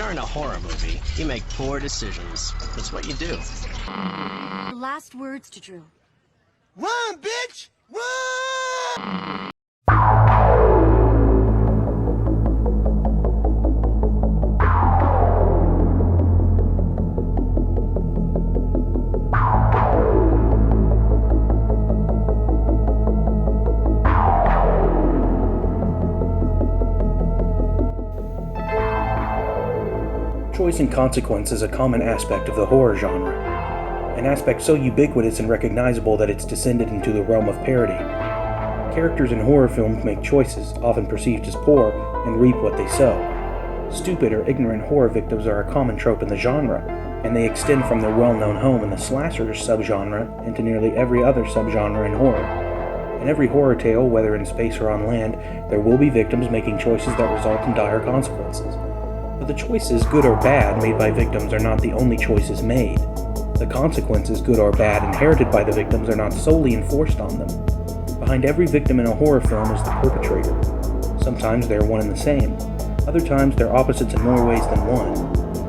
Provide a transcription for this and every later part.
you're in a horror movie, you make poor decisions. That's what you do. Last words to Drew. Run, bitch! Run! Choice and consequence is a common aspect of the horror genre, an aspect so ubiquitous and recognizable that it's descended into the realm of parody. Characters in horror films make choices, often perceived as poor, and reap what they sow. Stupid or ignorant horror victims are a common trope in the genre, and they extend from their well-known home in the slasher subgenre into nearly every other subgenre in horror. In every horror tale, whether in space or on land, there will be victims making choices that result in dire consequences. But the choices, good or bad, made by victims are not the only choices made. The consequences, good or bad, inherited by the victims are not solely enforced on them. Behind every victim in a horror film is the perpetrator. Sometimes they are one and the same. Other times they're opposites in more ways than one.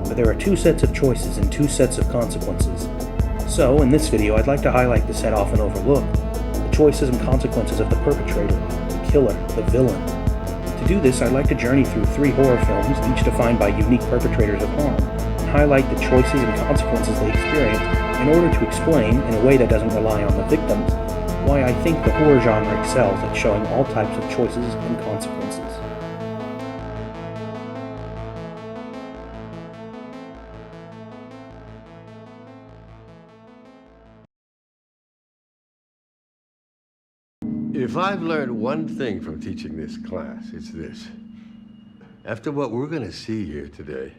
But there are two sets of choices and two sets of consequences. So, in this video, I'd like to highlight the set often overlooked: the choices and consequences of the perpetrator, the killer, the villain. To do this, I'd like to journey through 3 horror films, each defined by unique perpetrators of harm, and highlight the choices and consequences they experience in order to explain, in a way that doesn't rely on the victims, why I think the horror genre excels at showing all types of choices and consequences. If I've learned one thing from teaching this class, it's this. After what we're going to see here today,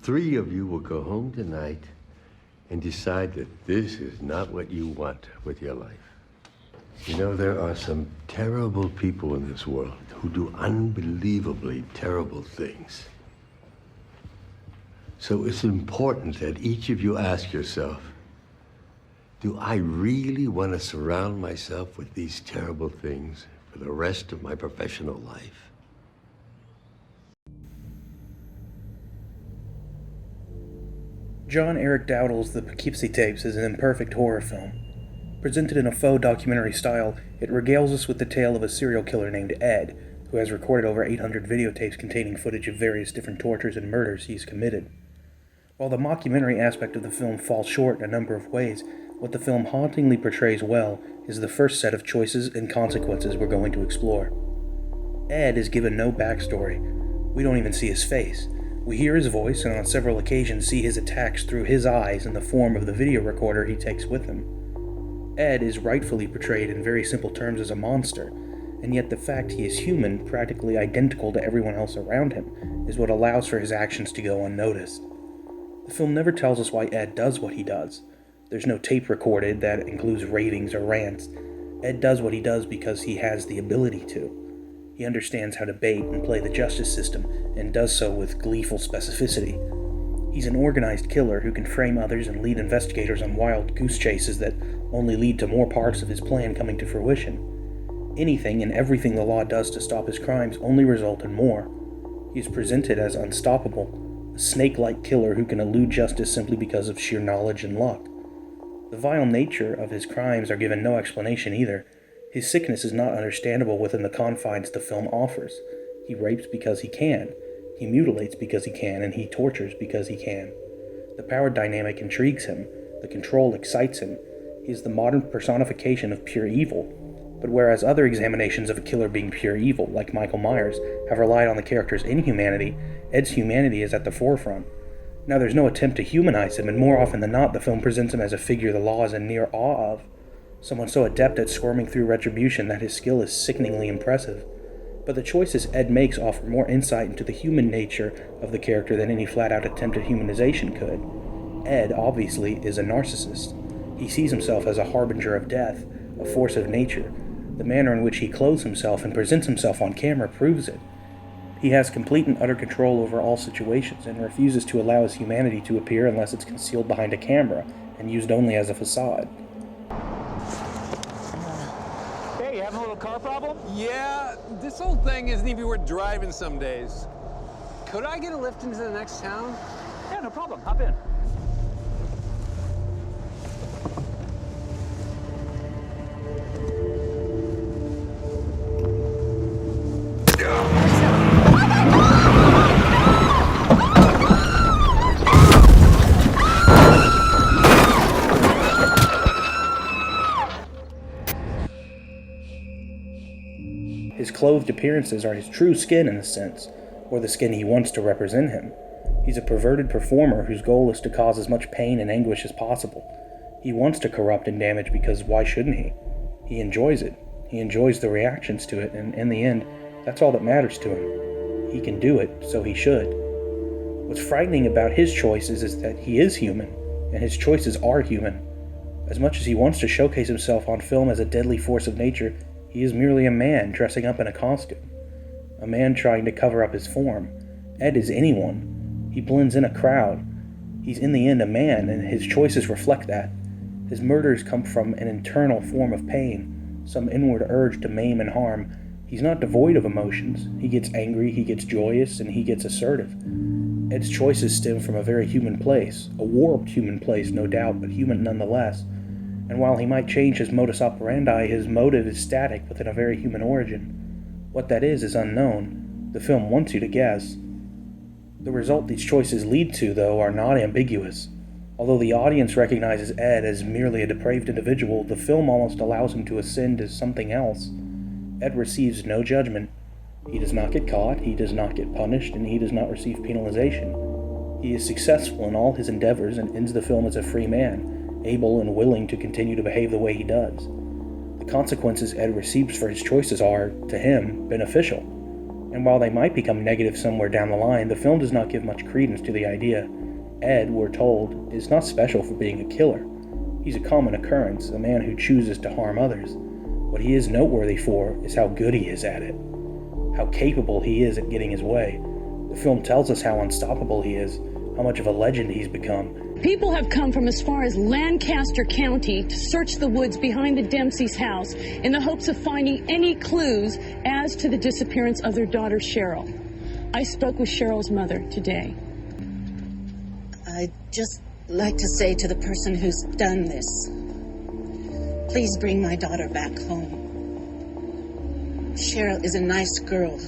3 of you will go home tonight and decide that this is not what you want with your life. You know, there are some terrible people in this world who do unbelievably terrible things. So it's important that each of you ask yourself, do I really want to surround myself with these terrible things for the rest of my professional life? John Eric Dowdall's The Poughkeepsie Tapes is an imperfect horror film. Presented in a faux documentary style, it regales us with the tale of a serial killer named Ed, who has recorded over 800 videotapes containing footage of various different tortures and murders he's committed. While the mockumentary aspect of the film falls short in a number of ways, what the film hauntingly portrays well is the first set of choices and consequences we're going to explore. Ed is given no backstory. We don't even see his face. We hear his voice and on several occasions see his attacks through his eyes in the form of the video recorder he takes with him. Ed is rightfully portrayed in very simple terms as a monster, and yet the fact he is human, practically identical to everyone else around him, is what allows for his actions to go unnoticed. The film never tells us why Ed does what he does. There's no tape recorded that includes ravings or rants. Ed does what he does because he has the ability to. He understands how to bait and play the justice system, and does so with gleeful specificity. He's an organized killer who can frame others and lead investigators on wild goose chases that only lead to more parts of his plan coming to fruition. Anything and everything the law does to stop his crimes only result in more. He is presented as unstoppable, a snake-like killer who can elude justice simply because of sheer knowledge and luck. The vile nature of his crimes are given no explanation either. His sickness is not understandable within the confines the film offers. He rapes because he can, he mutilates because he can, and he tortures because he can. The power dynamic intrigues him, the control excites him. He is the modern personification of pure evil. But whereas other examinations of a killer being pure evil, like Michael Myers, have relied on the character's inhumanity, Ed's humanity is at the forefront. Now, there's no attempt to humanize him, and more often than not, the film presents him as a figure the law is in near awe of. Someone so adept at squirming through retribution that his skill is sickeningly impressive. But the choices Ed makes offer more insight into the human nature of the character than any flat-out attempt at humanization could. Ed, obviously, is a narcissist. He sees himself as a harbinger of death, a force of nature. The manner in which he clothes himself and presents himself on camera proves it. He has complete and utter control over all situations and refuses to allow his humanity to appear unless it's concealed behind a camera and used only as a facade. Hey, having a little car problem? Yeah, this whole thing isn't even worth driving some days. could I get a lift into the next town? Yeah, no problem. Hop in. His clothed appearances are his true skin in a sense, or the skin he wants to represent him. He's a perverted performer whose goal is to cause as much pain and anguish as possible. He wants to corrupt and damage because why shouldn't he? He enjoys it. He enjoys the reactions to it, and in the end, that's all that matters to him. He can do it, so he should. What's frightening about his choices is that he is human, and his choices are human. As much as he wants to showcase himself on film as a deadly force of nature, he is merely a man dressing up in a costume. A man trying to cover up his form. Ed is anyone. He blends in a crowd. He's in the end a man, and his choices reflect that. His murders come from an internal form of pain, some inward urge to maim and harm. He's not devoid of emotions. He gets angry, he gets joyous, and he gets assertive. Ed's choices stem from a very human place, a warped human place, no doubt, but human nonetheless. And while he might change his modus operandi, his motive is static within a very human origin. What that is unknown. The film wants you to guess. The result these choices lead to, though, are not ambiguous. Although the audience recognizes Ed as merely a depraved individual, the film almost allows him to ascend as something else. Ed receives no judgment. He does not get caught, he does not get punished, and he does not receive penalization. He is successful in all his endeavors and ends the film as a free man, able and willing to continue to behave the way he does. The consequences Ed receives for his choices are, to him, beneficial. And while they might become negative somewhere down the line, the film does not give much credence to the idea. Ed, we're told, is not special for being a killer. He's a common occurrence, a man who chooses to harm others. What he is noteworthy for is how good he is at it, how capable he is at getting his way. The film tells us how unstoppable he is, how much of a legend he's become. People have come from as far as Lancaster County to search the woods behind the Dempsey's house in the hopes of finding any clues as to the disappearance of their daughter, Cheryl. I spoke with Cheryl's mother today. I'd just like to say to the person who's done this, please bring my daughter back home. Cheryl is a nice girl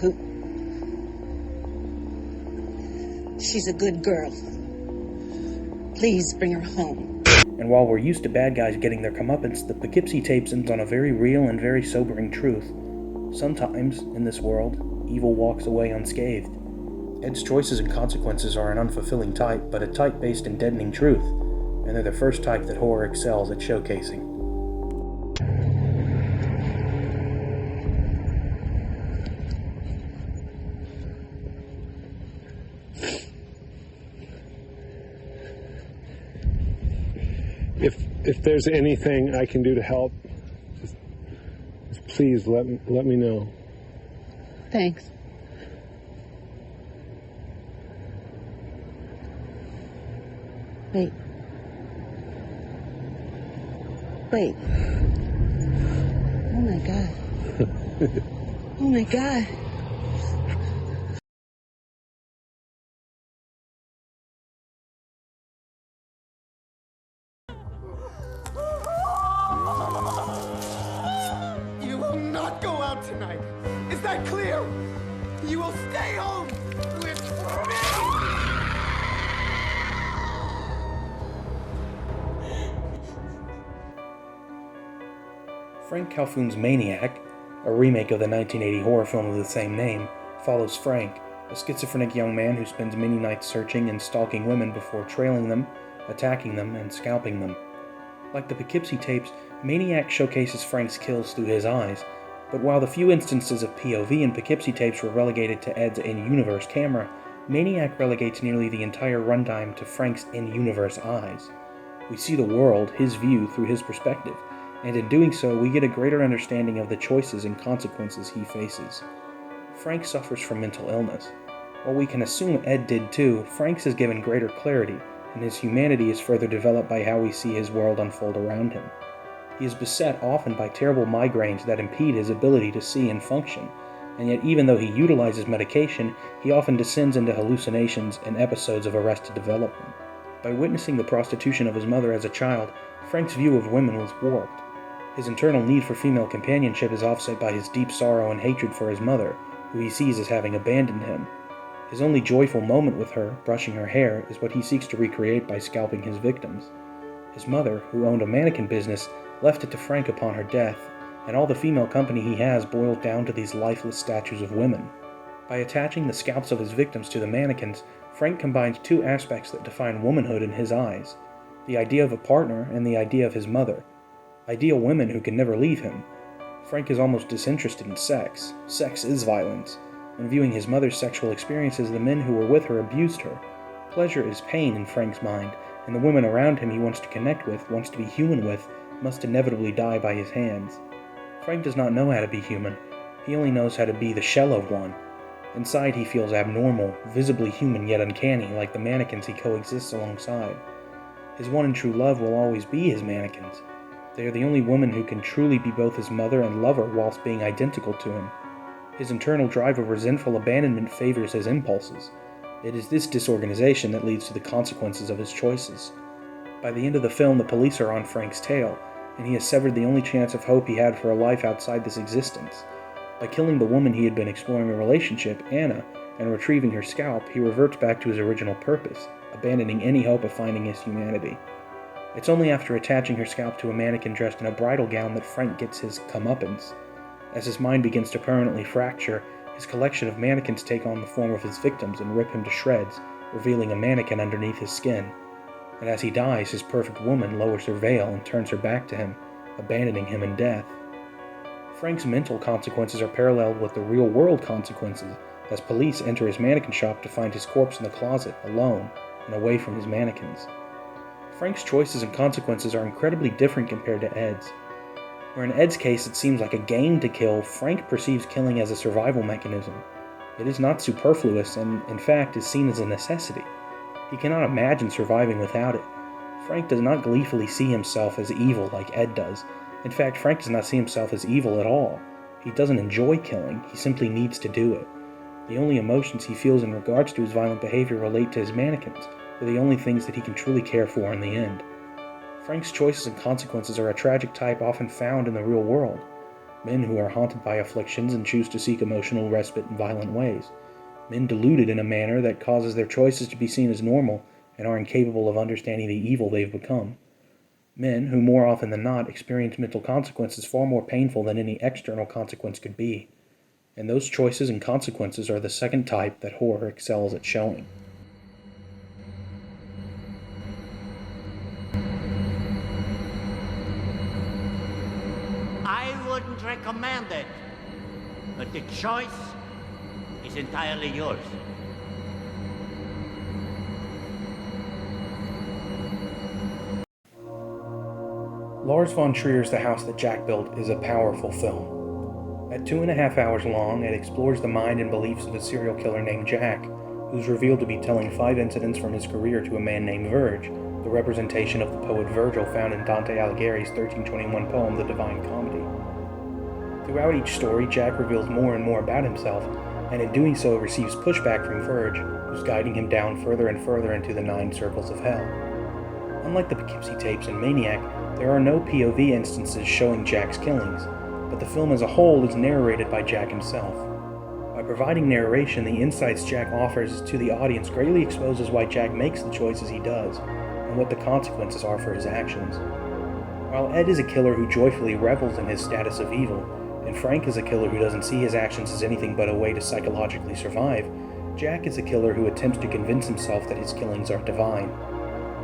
she's a good girl. Please bring her home. And while we're used to bad guys getting their comeuppance, the Poughkeepsie tapes ends on a very real and very sobering truth. Sometimes, in this world, evil walks away unscathed. Ed's choices and consequences are an unfulfilling type, but a type based in deadening truth, and they're the first type that horror excels at showcasing. If there's anything I can do to help, just please let me know. Thanks. Wait. Oh my God. Oh my God. You will not go out tonight. Is that clear? You will stay home with me. Frank Calhoun's Maniac, a remake of the 1980 horror film of the same name, follows Frank, a schizophrenic young man who spends many nights searching and stalking women before trailing them, attacking them, and scalping them. Like the Poughkeepsie tapes, Maniac showcases Frank's kills through his eyes, but while the few instances of POV in Poughkeepsie tapes were relegated to Ed's in-universe camera, Maniac relegates nearly the entire runtime to Frank's in-universe eyes. We see the world, his view, through his perspective, and in doing so, we get a greater understanding of the choices and consequences he faces. Frank suffers from mental illness. While we can assume Ed did too, Frank's is given greater clarity, and his humanity is further developed by how we see his world unfold around him. He is beset often by terrible migraines that impede his ability to see and function, and yet even though he utilizes medication, he often descends into hallucinations and episodes of arrested development. By witnessing the prostitution of his mother as a child, Frank's view of women was warped. His internal need for female companionship is offset by his deep sorrow and hatred for his mother, who he sees as having abandoned him. His only joyful moment with her, brushing her hair, is what he seeks to recreate by scalping his victims. His mother, who owned a mannequin business, left it to Frank upon her death, and all the female company he has boils down to these lifeless statues of women. By attaching the scalps of his victims to the mannequins, Frank combines two aspects that define womanhood in his eyes: the idea of a partner and the idea of his mother. Ideal women who can never leave him. Frank is almost disinterested in sex. Sex is violence. When viewing his mother's sexual experiences, the men who were with her abused her. Pleasure is pain in Frank's mind, and the women around him he wants to connect with, wants to be human with, must inevitably die by his hands. Frank does not know how to be human. He only knows how to be the shell of one. Inside he feels abnormal, visibly human yet uncanny, like the mannequins he coexists alongside. His one and true love will always be his mannequins. They are the only women who can truly be both his mother and lover whilst being identical to him. His internal drive of resentful abandonment favors his impulses. It is this disorganization that leads to the consequences of his choices. By the end of the film, the police are on Frank's tail, and he has severed the only chance of hope he had for a life outside this existence. By killing the woman he had been exploring a relationship, Anna, and retrieving her scalp, he reverts back to his original purpose, abandoning any hope of finding his humanity. It's only after attaching her scalp to a mannequin dressed in a bridal gown that Frank gets his comeuppance. As his mind begins to permanently fracture, his collection of mannequins take on the form of his victims and rip him to shreds, revealing a mannequin underneath his skin. And as he dies, his perfect woman lowers her veil and turns her back to him, abandoning him in death. Frank's mental consequences are paralleled with the real-world consequences, as police enter his mannequin shop to find his corpse in the closet, alone, and away from his mannequins. Frank's choices and consequences are incredibly different compared to Ed's. Where in Ed's case it seems like a game to kill, Frank perceives killing as a survival mechanism. It is not superfluous and, in fact, is seen as a necessity. He cannot imagine surviving without it. Frank does not gleefully see himself as evil like Ed does. In fact, Frank does not see himself as evil at all. He doesn't enjoy killing, he simply needs to do it. The only emotions he feels in regards to his violent behavior relate to his mannequins. They're the only things that he can truly care for in the end. Frank's choices and consequences are a tragic type often found in the real world. Men who are haunted by afflictions and choose to seek emotional respite in violent ways. Men deluded in a manner that causes their choices to be seen as normal and are incapable of understanding the evil they've become. Men who more often than not experience mental consequences far more painful than any external consequence could be. And those choices and consequences are the second type that horror excels at showing. I wouldn't recommend it, but the choice is entirely yours. Lars von Trier's The House That Jack Built is a powerful film. At 2.5 hours long, it explores the mind and beliefs of a serial killer named Jack, who's revealed to be telling 5 incidents from his career to a man named Verge, the representation of the poet Virgil found in Dante Alighieri's 1321 poem, The Divine Comedy. Throughout each story, Jack reveals more and more about himself, and in doing so receives pushback from Verge, who's guiding him down further and further into the 9 circles of hell. Unlike the Poughkeepsie tapes and Maniac, there are no POV instances showing Jack's killings, but the film as a whole is narrated by Jack himself. By providing narration, the insights Jack offers to the audience greatly exposes why Jack makes the choices he does, and what the consequences are for his actions. While Ed is a killer who joyfully revels in his status of evil, and Frank is a killer who doesn't see his actions as anything but a way to psychologically survive, Jack is a killer who attempts to convince himself that his killings are divine.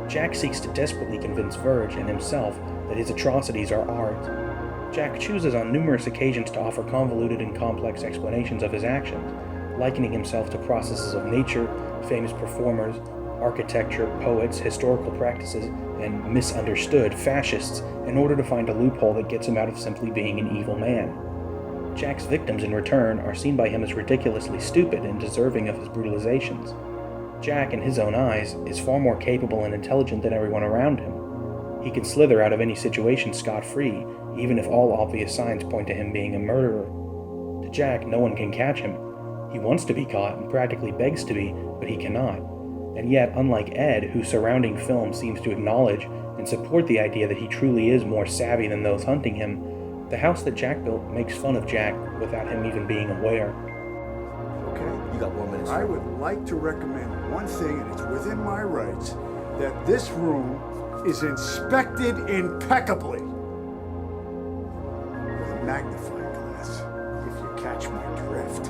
Jack seeks to desperately convince Verge and himself that his atrocities are art. Jack chooses on numerous occasions to offer convoluted and complex explanations of his actions, likening himself to processes of nature, famous performers, architecture, poets, historical practices, and misunderstood fascists in order to find a loophole that gets him out of simply being an evil man. Jack's victims, in return, are seen by him as ridiculously stupid and deserving of his brutalizations. Jack, in his own eyes, is far more capable and intelligent than everyone around him. He can slither out of any situation scot-free, even if all obvious signs point to him being a murderer. To To Jack, no one can catch him. He wants to be caught and practically begs to be, but he cannot. And yet, unlike Ed, whose surrounding film seems to acknowledge and support the idea that he truly is more savvy than those hunting him, the house that Jack built makes fun of Jack without him even being aware. Okay, you got 1 minute. I would like to recommend one thing, and it's within my rights, that this room is inspected impeccably with a magnifying glass, if you catch my drift.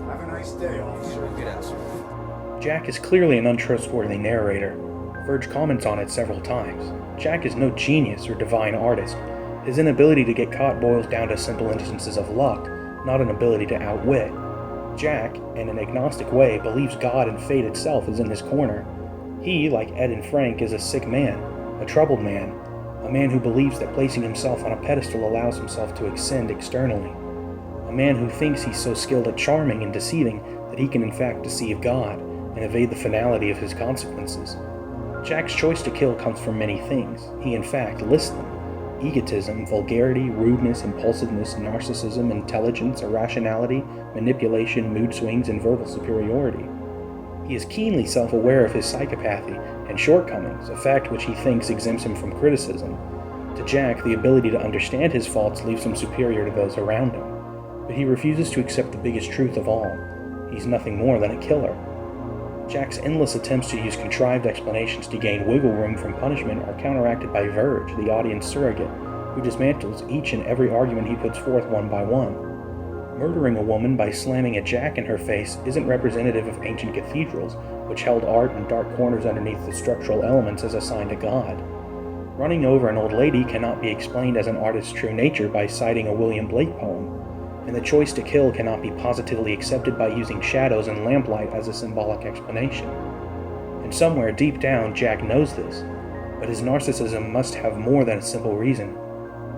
Have a nice day, officer. Get out, sir. Jack is clearly an untrustworthy narrator. Verge comments on it several times. Jack is no genius or divine artist. His inability to get caught boils down to simple instances of luck, not an ability to outwit. Jack, in an agnostic way, believes God and fate itself is in his corner. He, like Ed and Frank, is a sick man, a troubled man, a man who believes that placing himself on a pedestal allows himself to ascend externally, a man who thinks he's so skilled at charming and deceiving that he can in fact deceive God and evade the finality of his consequences. Jack's choice to kill comes from many things. He in fact lists them: egotism, vulgarity, rudeness, impulsiveness, narcissism, intelligence, irrationality, manipulation, mood swings, and verbal superiority. He is keenly self-aware of his psychopathy and shortcomings, a fact which he thinks exempts him from criticism. To Jack, the ability to understand his faults leaves him superior to those around him. But he refuses to accept the biggest truth of all: he's nothing more than a killer. Jack's endless attempts to use contrived explanations to gain wiggle room from punishment are counteracted by Verge, the audience surrogate, who dismantles each and every argument he puts forth one by one. Murdering a woman by slamming a jack in her face isn't representative of ancient cathedrals, which held art in dark corners underneath the structural elements as a sign to God. Running over an old lady cannot be explained as an artist's true nature by citing a William Blake poem. And the choice to kill cannot be positively accepted by using shadows and lamplight as a symbolic explanation. And somewhere deep down, Jack knows this, but his narcissism must have more than a simple reason.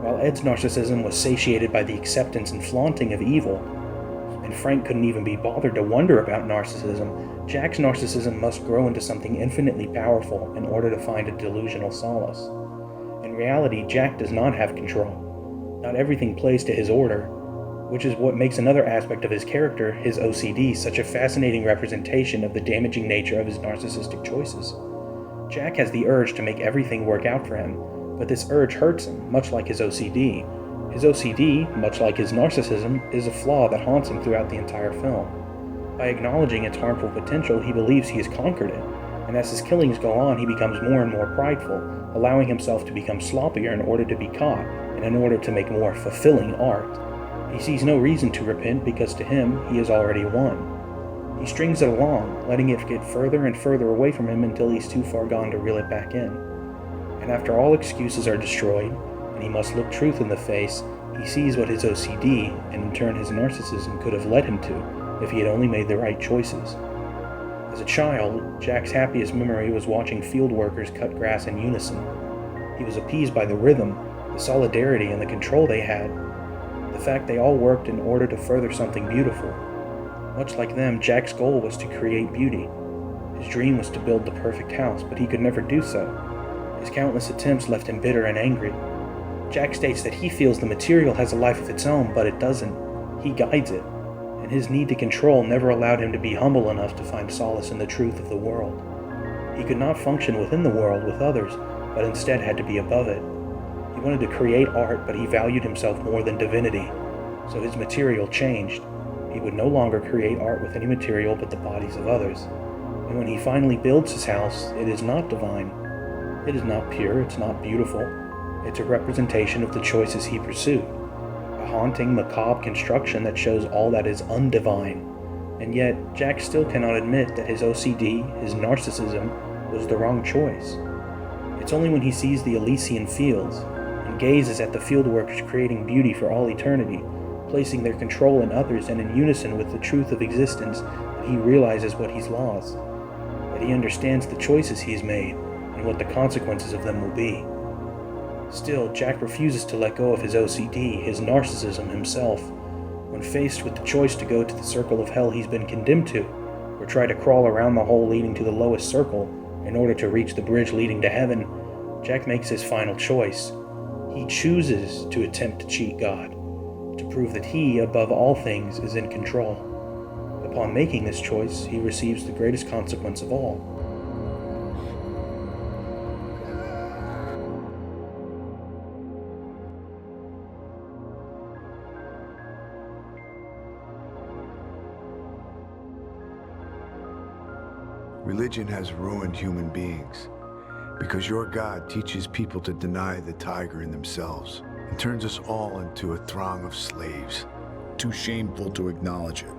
While Ed's narcissism was satiated by the acceptance and flaunting of evil, and Frank couldn't even be bothered to wonder about narcissism, Jack's narcissism must grow into something infinitely powerful in order to find a delusional solace. In reality, Jack does not have control. Not everything plays to his order, which is what makes another aspect of his character, his OCD, such a fascinating representation of the damaging nature of his narcissistic choices. Jack has the urge to make everything work out for him, but this urge hurts him, much like his OCD. His OCD, much like his narcissism, is a flaw that haunts him throughout the entire film. By acknowledging its harmful potential, he believes he has conquered it, and as his killings go on, he becomes more and more prideful, allowing himself to become sloppier in order to be caught, and in order to make more fulfilling art. He sees no reason to repent because to him, he has already won. He strings it along, letting it get further and further away from him until he's too far gone to reel it back in. And after all excuses are destroyed, and he must look truth in the face, he sees what his OCD, and in turn his narcissism, could have led him to if he had only made the right choices. As a child, Jack's happiest memory was watching field workers cut grass in unison. He was appeased by the rhythm, the solidarity, and the control they had. The fact they all worked in order to further something beautiful. Much like them, Jack's goal was to create beauty. His dream was to build the perfect house, but he could never do so. His countless attempts left him bitter and angry. Jack states that he feels the material has a life of its own, but it doesn't. He guides it, and his need to control never allowed him to be humble enough to find solace in the truth of the world. He could not function within the world with others, but instead had to be above it. He wanted to create art, but he valued himself more than divinity, so his material changed. He would no longer create art with any material but the bodies of others. And when he finally builds his house, it is not divine. It is not pure, it's not beautiful. It's a representation of the choices he pursued. A haunting, macabre construction that shows all that is undivine. And yet, Jack still cannot admit that his OCD, his narcissism, was the wrong choice. It's only when he sees the Elysian fields, and gazes at the fieldworkers creating beauty for all eternity, placing their control in others and in unison with the truth of existence, that he realizes what he's lost, that he understands the choices he's made, and what the consequences of them will be. Still, Jack refuses to let go of his OCD, his narcissism himself. When faced with the choice to go to the circle of hell he's been condemned to, or try to crawl around the hole leading to the lowest circle in order to reach the bridge leading to heaven, Jack makes his final choice. He chooses to attempt to cheat God. prove that he, above all things, is in control. Upon making this choice, he receives the greatest consequence of all. Religion has ruined human beings because your God teaches people to deny the tiger in themselves and turns us all into a throng of slaves. Too shameful to acknowledge it.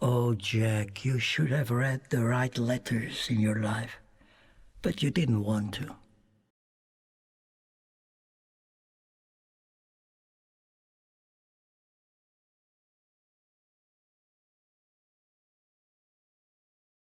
Oh, Jack, you should have read the right letters in your life, but you didn't want to.